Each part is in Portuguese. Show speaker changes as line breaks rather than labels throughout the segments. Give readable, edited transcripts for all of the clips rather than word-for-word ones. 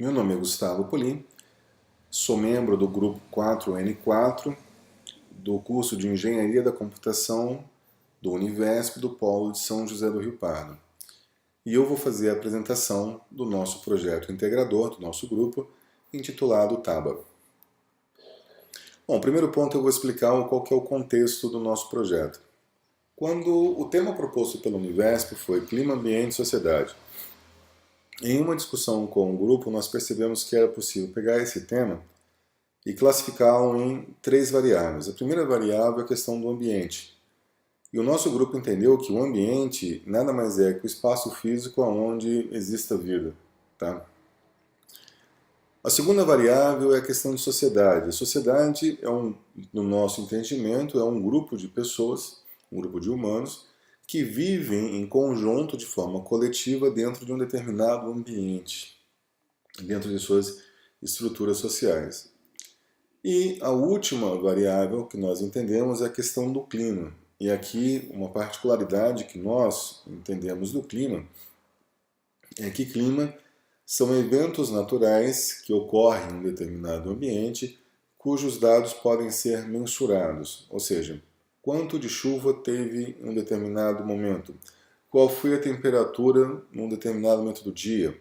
Meu nome é Gustavo Polim, sou membro do grupo 4N4 do curso de Engenharia da Computação do Univesp do Polo de São José do Rio Pardo. E eu vou fazer a apresentação do nosso projeto integrador, do nosso grupo, intitulado TABA. Bom, o primeiro ponto eu vou explicar qual que é o contexto do nosso projeto. Quando o tema proposto pelo Univesp foi Clima, Ambiente e Sociedade, em uma discussão com o grupo, nós percebemos que era possível pegar esse tema e classificá-lo em três variáveis. A primeira variável é a questão do ambiente. E o nosso grupo entendeu que o ambiente nada mais é que o espaço físico onde existe a vida. Tá? A segunda variável é a questão de sociedade. A sociedade, no nosso entendimento, é um grupo de pessoas, um grupo de humanos, que vivem em conjunto de forma coletiva dentro de um determinado ambiente, dentro de suas estruturas sociais. E a última variável que nós entendemos é a questão do clima. E aqui uma particularidade que nós entendemos do clima é que clima são eventos naturais que ocorrem em um determinado ambiente cujos dados podem ser mensurados, ou seja, quanto de chuva teve em um determinado momento, qual foi a temperatura num determinado momento do dia,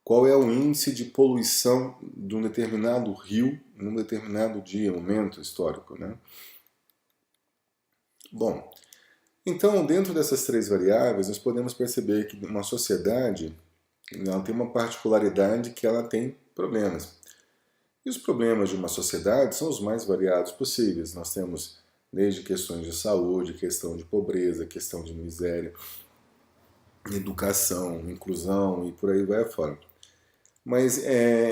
qual é o índice de poluição de um determinado rio num determinado dia, momento histórico, né? Bom, então dentro dessas três variáveis nós podemos perceber que uma sociedade ela tem uma particularidade que ela tem problemas. E os problemas de uma sociedade são os mais variados possíveis. Nós temos desde questões de saúde, questão de pobreza, questão de miséria, educação, inclusão e por aí vai afora. Mas,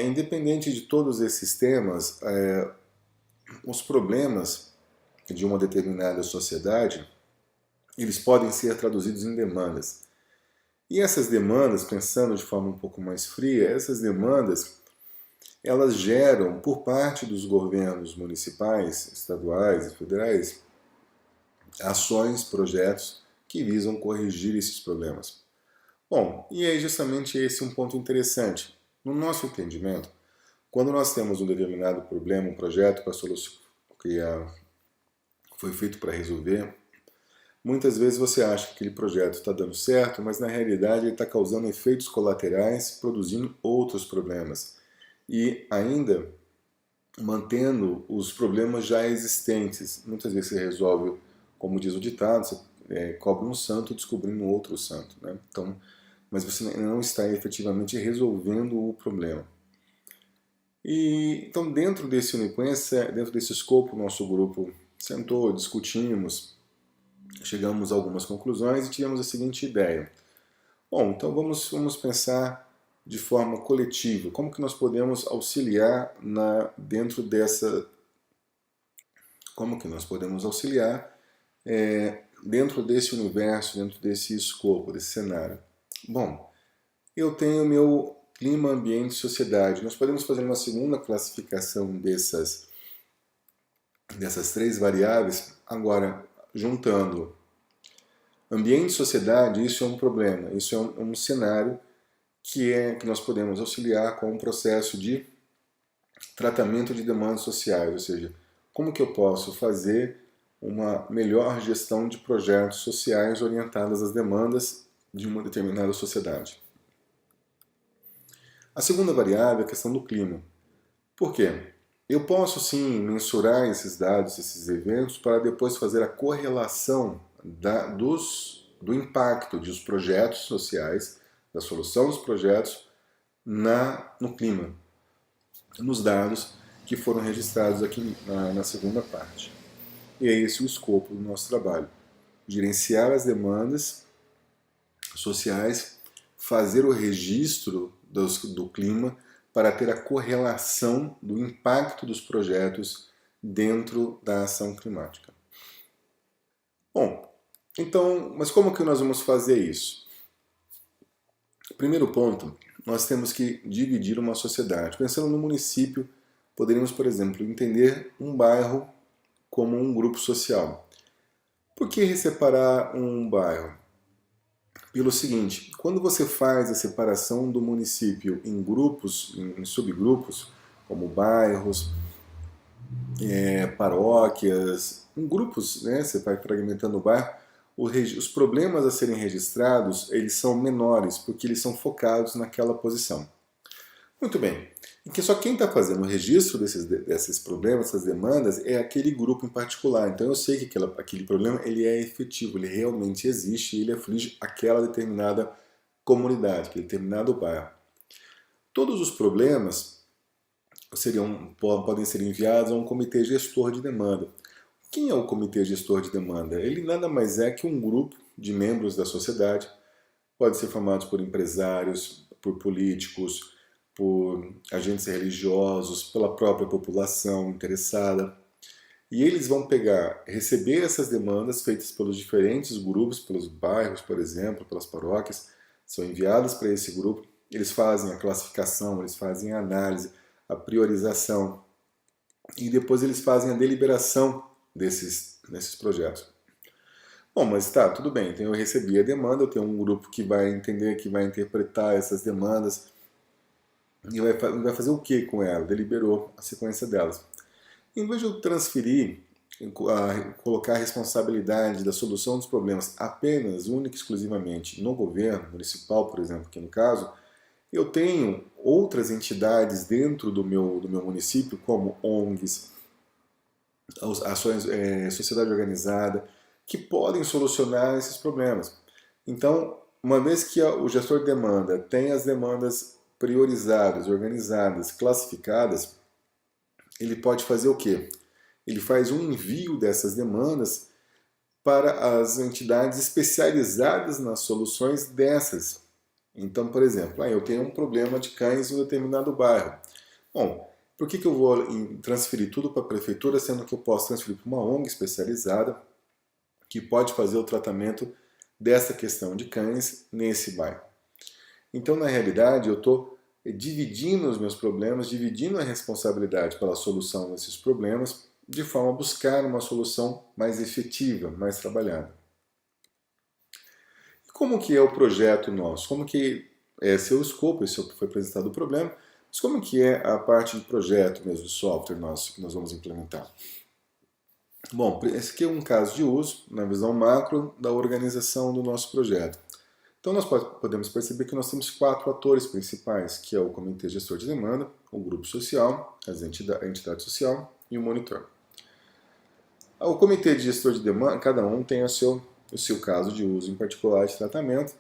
independente de todos esses temas, os problemas de uma determinada sociedade, eles podem ser traduzidos em demandas. E essas demandas, pensando de forma um pouco mais fria, essas demandas, elas geram, por parte dos governos municipais, estaduais e federais, ações, projetos que visam corrigir esses problemas. Bom, e é justamente esse um ponto interessante. No nosso entendimento, quando nós temos um determinado problema, um projeto para solução que foi feito para resolver, muitas vezes você acha que aquele projeto está dando certo, mas na realidade ele está causando efeitos colaterais, produzindo outros problemas. E ainda mantendo os problemas já existentes. Muitas vezes você resolve, como diz o ditado, você cobre um santo descobrindo outro santo. Né? Então, mas você não está efetivamente resolvendo o problema. E, então, dentro desse dentro desse escopo, nosso grupo sentou, discutimos, chegamos a algumas conclusões e tivemos a seguinte ideia. Bom, então vamos pensar de forma coletiva, como que nós podemos auxiliar dentro dessa... Como que nós podemos auxiliar dentro desse universo, dentro desse escopo, desse cenário. Bom, eu tenho meu clima, ambiente e sociedade. Nós podemos fazer uma segunda classificação dessas três variáveis, agora juntando ambiente e sociedade. Isso é um problema, isso é um cenário que nós podemos auxiliar com um processo de tratamento de demandas sociais, ou seja, como que eu posso fazer uma melhor gestão de projetos sociais orientados às demandas de uma determinada sociedade. A segunda variável é a questão do clima. Por quê? Eu posso sim mensurar esses dados, esses eventos, para depois fazer a correlação do impacto dos projetos sociais, da solução dos projetos no clima, nos dados que foram registrados aqui na segunda parte. E é esse o escopo do nosso trabalho. Gerenciar as demandas sociais, fazer o registro do clima para ter a correlação do impacto dos projetos dentro da ação climática. Bom, então, mas como que nós vamos fazer isso? Primeiro ponto, nós temos que dividir uma sociedade. Pensando no município, poderíamos, por exemplo, entender um bairro como um grupo social. Por que separar um bairro? pelo seguinte: quando você faz a separação do município em grupos, em subgrupos, como bairros, paróquias, em grupos, né, você vai fragmentando o bairro, os problemas a serem registrados, eles são menores, porque eles são focados naquela posição. Muito bem. E que só quem está fazendo o registro desses problemas, essas demandas, é aquele grupo em particular. Então eu sei que aquele problema ele é efetivo, ele realmente existe e ele aflige aquela determinada comunidade, aquele determinado bairro. Todos os problemas podem ser enviados a um comitê gestor de demanda. Quem é o comitê gestor de demanda? Ele nada mais é que um grupo de membros da sociedade, pode ser formado por empresários, por políticos, por agentes religiosos, pela própria população interessada. E eles vão receber essas demandas feitas pelos diferentes grupos, pelos bairros, por exemplo, pelas paróquias, são enviadas para esse grupo, eles fazem a classificação, eles fazem a análise, a priorização e depois eles fazem a deliberação desses projetos. Bom, mas tá, tudo bem, então eu recebi a demanda, eu tenho um grupo que vai entender, que vai interpretar essas demandas e vai fazer o que com ela? Deliberou a sequência delas. Em vez de eu transferir, colocar a responsabilidade da solução dos problemas apenas, única e exclusivamente no governo municipal, por exemplo, aqui no caso, eu tenho outras entidades dentro do meu município, como ONGs, ações, sociedade organizada, que podem solucionar esses problemas. Então, uma vez que o gestor de demanda tem as demandas priorizadas, organizadas, classificadas, ele pode fazer o quê? Ele faz um envio dessas demandas para as entidades especializadas nas soluções dessas. Então, por exemplo, eu tenho um problema de cães em um determinado bairro. Bom, por que eu vou transferir tudo para a prefeitura, sendo que eu posso transferir para uma ONG especializada que pode fazer o tratamento dessa questão de cães nesse bairro? Então, na realidade, eu estou dividindo os meus problemas, dividindo a responsabilidade pela solução desses problemas, de forma a buscar uma solução mais efetiva, mais trabalhada. E como que é o projeto nosso? Como que esse é o escopo, esse foi apresentado o problema, mas como que é a parte de projeto mesmo, do software nosso que nós vamos implementar? Bom, esse aqui é um caso de uso, na visão macro, da organização do nosso projeto. Então nós podemos perceber que nós temos 4 atores principais, que é o comitê gestor de demanda, o grupo social, a entidade social e o monitor. O comitê de gestor de demanda, cada um tem o seu caso de uso em particular de tratamento,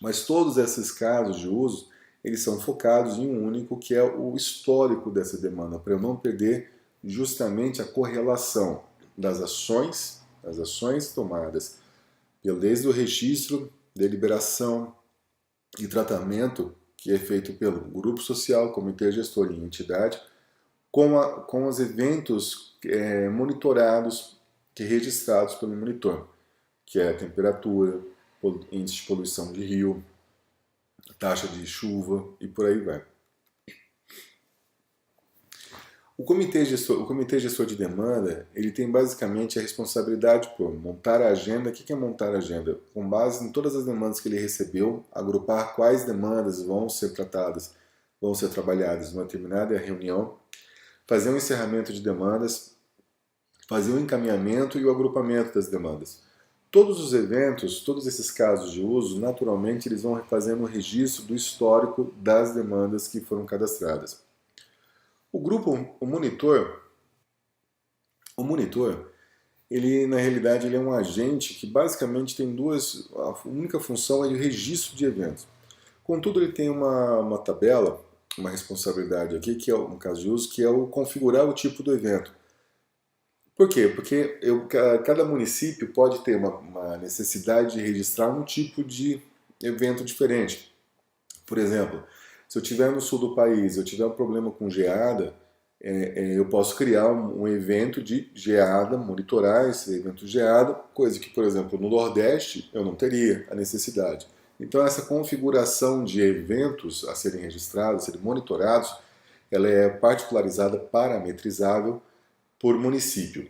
mas todos esses casos de uso, eles são focados em um único, que é o histórico dessa demanda, para eu não perder justamente a correlação das ações tomadas desde o registro, deliberação e tratamento que é feito pelo grupo social, comitê gestor e entidade, com os eventos monitorados, registrados pelo monitor, que é a temperatura, índice de poluição de rio, taxa de chuva e por aí vai. O comitê gestor de demanda, ele tem basicamente a responsabilidade por montar a agenda. O que é montar a agenda? Com base em todas as demandas que ele recebeu, agrupar quais demandas vão ser tratadas, vão ser trabalhadas numa determinada reunião, fazer um encerramento de demandas, fazer o encaminhamento e o agrupamento das demandas. Todos os eventos, todos esses casos de uso, naturalmente eles vão fazendo um registro do histórico das demandas que foram cadastradas. O monitor, ele na realidade ele é um agente que basicamente tem a única função é o registro de eventos. Contudo, ele tem uma tabela, uma responsabilidade aqui, que é um caso de uso, que é o configurar o tipo do evento. Por quê? Porque cada município pode ter uma necessidade de registrar um tipo de evento diferente. Por exemplo, se eu estiver no sul do país, eu tiver um problema com geada, eu posso criar um evento de geada, monitorar esse evento de geada, coisa que, por exemplo, no Nordeste eu não teria a necessidade. Então essa configuração de eventos a serem registrados, a serem monitorados, ela é particularizada, parametrizável por município.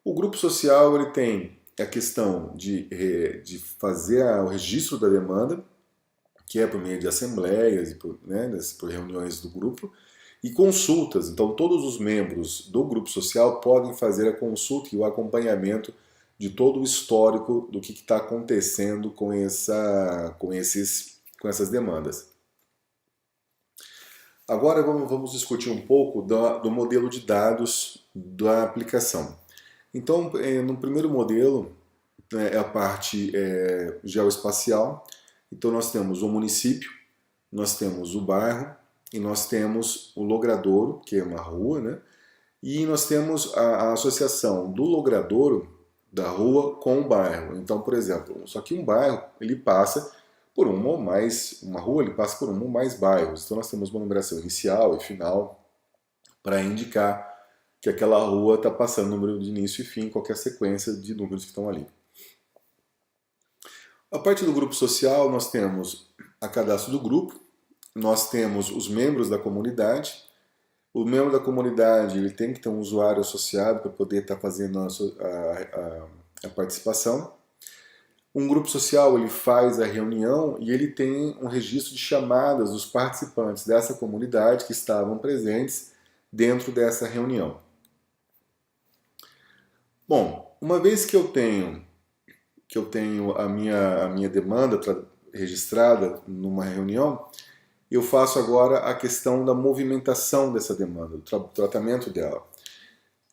O grupo social ele tem a questão de fazer o registro da demanda, que é por meio de assembleias e por reuniões do grupo, e consultas. Então, todos os membros do grupo social podem fazer a consulta e o acompanhamento de todo o histórico do que está acontecendo com essas demandas. Agora vamos discutir um pouco do modelo de dados da aplicação. Então, no primeiro modelo, é a parte geoespacial. Então, nós temos o município, nós temos o bairro, e nós temos o logradouro, que é uma rua, né? E nós temos a associação do logradouro da rua com o bairro. Então, por exemplo, só que um bairro, ele passa por uma ou mais, uma rua, ele passa por um ou mais bairros. Então, nós temos uma numeração inicial e final para indicar que aquela rua está passando número de início e fim, qualquer sequência de números que estão ali. A parte do grupo social, nós temos a cadastro do grupo, nós temos os membros da comunidade. O membro da comunidade ele tem que ter um usuário associado para poder estar fazendo a participação. Um grupo social ele faz a reunião e ele tem um registro de chamadas dos participantes dessa comunidade que estavam presentes dentro dessa reunião. Bom, uma vez que eu tenho a minha demanda registrada numa reunião, eu faço agora a questão da movimentação dessa demanda, do tratamento dela. O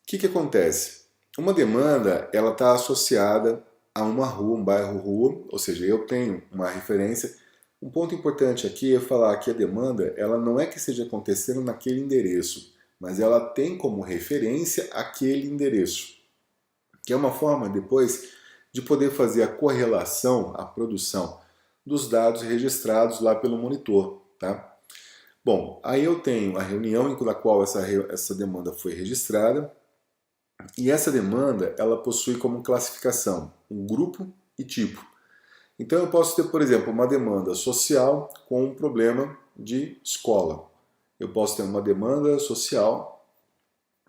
que acontece? Uma demanda ela está associada a uma rua, um bairro-rua, ou seja, eu tenho uma referência. Um ponto importante aqui é falar que a demanda ela não é que esteja acontecendo naquele endereço, mas ela tem como referência aquele endereço, que é uma forma depois de poder fazer a correlação, a produção dos dados registrados lá pelo monitor. Tá? Bom, aí eu tenho a reunião na qual essa demanda foi registrada e essa demanda ela possui como classificação um grupo e tipo. Então eu posso ter, por exemplo, uma demanda social com um problema de escola. Eu posso ter uma demanda social,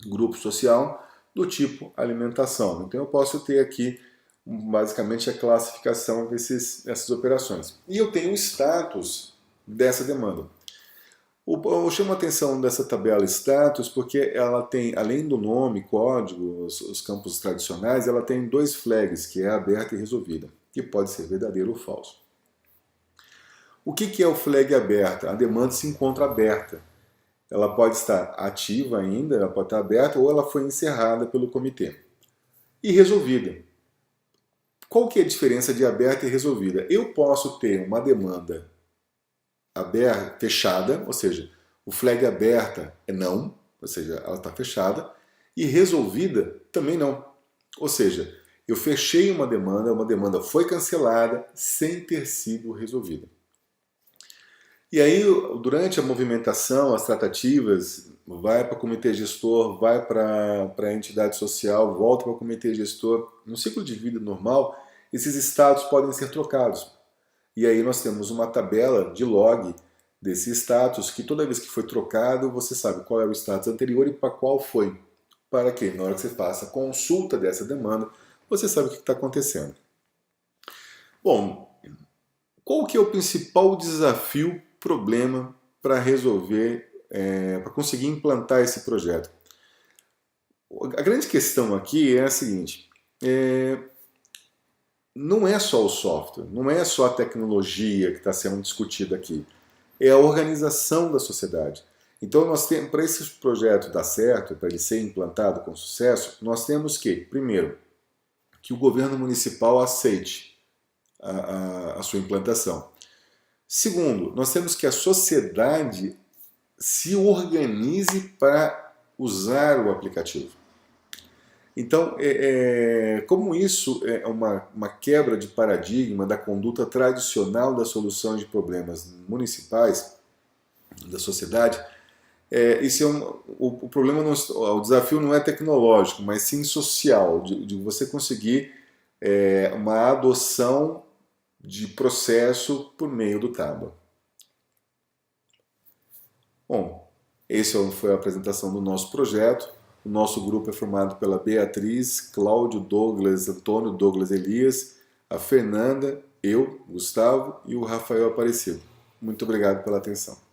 grupo social, do tipo alimentação. Então eu posso ter aqui basicamente a classificação dessas operações. E eu tenho o status dessa demanda. Eu chamo a atenção dessa tabela status porque ela tem, além do nome, código, os campos tradicionais, ela tem dois flags, que é aberta e resolvida, que pode ser verdadeiro ou falso. O que é o flag aberta? A demanda se encontra aberta. Ela pode estar ativa ainda, ela pode estar aberta ou ela foi encerrada pelo comitê. E resolvida. Qual que é a diferença de aberta e resolvida? Eu posso ter uma demanda aberta, fechada, ou seja, o flag aberta é não, ou seja, ela está fechada, e resolvida também não. Ou seja, eu fechei uma demanda foi cancelada sem ter sido resolvida. E aí, durante a movimentação, as tratativas, vai para o comitê gestor, vai para a entidade social, volta para o comitê gestor. No ciclo de vida normal, esses status podem ser trocados. E aí nós temos uma tabela de log desse status, que toda vez que foi trocado, você sabe qual é o status anterior e para qual foi. Para que, na hora que você faça a consulta dessa demanda, você sabe o que está acontecendo. Bom, qual que é o principal desafio, problema para resolver, para conseguir implantar esse projeto? A grande questão aqui é a seguinte, não é só o software, não é só a tecnologia que está sendo discutida aqui, é a organização da sociedade. Então, nós temos, para esse projeto dar certo, para ele ser implantado com sucesso, nós temos que, primeiro, que o governo municipal aceite a sua implantação. Segundo, nós temos que a sociedade se organize para usar o aplicativo. Então, como isso é uma quebra de paradigma da conduta tradicional da solução de problemas municipais da sociedade, o problema, o desafio não é tecnológico, mas sim social, de você conseguir uma adoção de processo por meio do Tabla. Bom, essa foi a apresentação do nosso projeto. O nosso grupo é formado pela Beatriz, Cláudio Douglas, Antônio Douglas Elias, a Fernanda, eu, Gustavo e o Rafael Aparecido. Muito obrigado pela atenção.